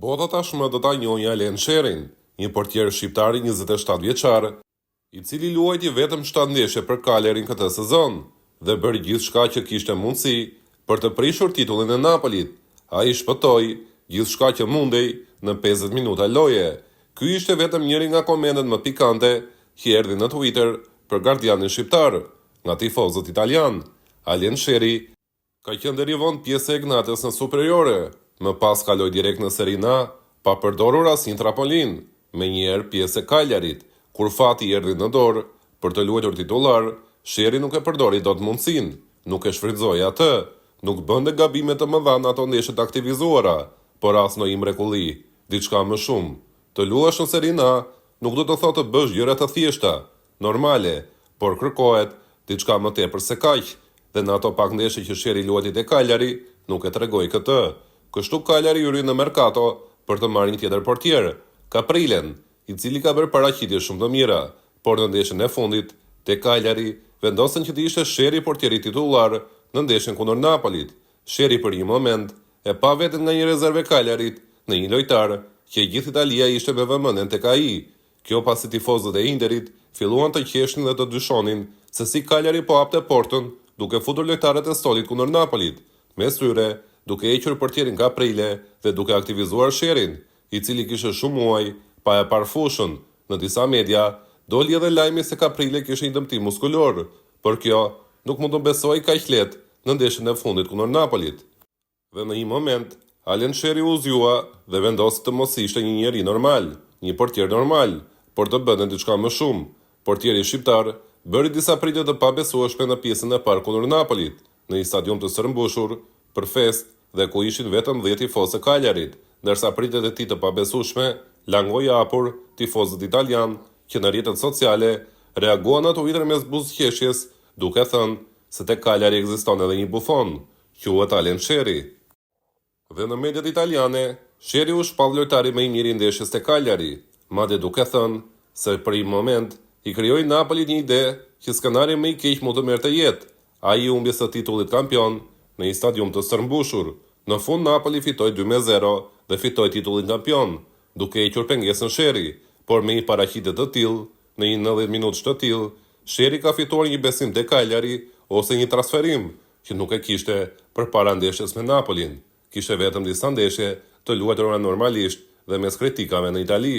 Bota tashmë do ta njohë Alen Sherin, një portier shqiptar 27 vjeçar, i cili luajti vetëm 7 ndeshje për Cagliarin këtë sezon dhe bëri gjithçka që kishte mundësi për të prishur titullin e Napolit. Ai shpëtoi gjithçka që mundej në 50 minuta loje. Ky ishte vetëm njëri nga komentet më pikante që erdhin në Twitter për gardianin shqiptar, nga tifozët italian. Alen Sheri ka qenë deri vonë pjesë e Egnates në Superiore, më pas kaloi direkt në Serie A, pa përdorur asnjë trapolin, menjëherë pjesë e Cagliarit. Kur fati i erdhi në dorë për të luajtur titullar, Sheri nuk e përdori dot mundësinë, nuk e shfrytëzoi atë, nuk bënte gabime të mëdha në ato ndeshje të aktivizuara, por as në mrekulli, diçka më shumë. Të luash në Serie A nuk do të thotë të bësh gjëra të thjeshta, normale, por kërkohet diçka më tepër se kaq. Dhe në ato pak ndeshje që Sheri luajti te Cagliari, nuk e tregoi këtë. Kështu Cagliari hyri në merkato për të marrë një tjetër portier, Caprilen, i cili ka bërë paraqitje shumë të mira, por në ndeshjen e fundit te Cagliari vendosën që të ishte Sheri portieri titullar në ndeshjen kundër Napolit. Sheri për një moment e pa veten nga një rezervë Cagliarit në një lojtar që gjithë Italia ishte me vëmendjen tek ai. Kjo pasi tifozët e Interit filluan të qeshnin dhe të dyshonin se si Cagliari po hapte portën duke futur lojtarët e stolit kundër Napolit, mes tyre duke hequr portierin Caprile dhe duke aktivizuar Sherin, i cili kishte shumë muaj pa e parë fushën. Në disa media doli edhe lajmi se Caprile kishte një dëmtim muskulor, por kjo nuk mund të besoj kaq lehtë në ndeshjen e fundit kundër Napolit. Dhe në një moment, Alen Sheri u zgjua dhe vendosi të mos ishte një njeri normal, një portier normal, por të bënte diçka më shumë. Portieri shqiptar bëri disa pritje të pabesueshme në pjesën e parë kundër Napolit, në një stadium të sërmbushur për fest dhe ku ishin vetëm 10 tifozë të Cagliarit, ndërsa pritjet e tij të pabesueshme langoi hapur tifozët italian që në rrjetet sociale reaguan në Twitter mes buzëqeshjes, duke thënë se te Cagliari ekziston edhe një bufon, quhet Alen Sheri. Dhe në mediat italiane, Sheri u shpall lojtari më i miri i ndeshjes te Cagliari, madje duke thënë se për një moment i krijoi Napolit një ide që skenari më i keq mund të merrte jetë. Ai humbi së titullit kampion në një stadium të sërmbushur. Në fund Napoli fitoi 2-0 dhe fitoi titullin kampion, duke hequr pengesën Sheri, por me një paraqitje të tillë, në një 90 minutë të tillë, Sheri ka fituar një besim te Cagliari ose një transferim që nuk e kishte përpara ndeshjes me Napolin. Kishte vetëm disa ndeshje të luajtura normalisht dhe mes kritikave në Itali.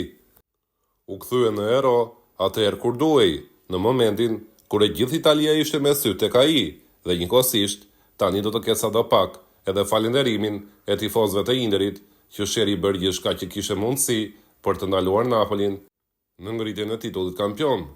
U kthye në ero atëherë kur duhej, në momentin kur e gjithë Italia ishte me sy tek ai, dhe njëkohësisht tani do të ketë sadopak edhe falënderimin e tifozëve të Interit që Sheri bëri gjithçka që kishte mundësi për të ndaluar Napolin në ngritjen e titullit kampion.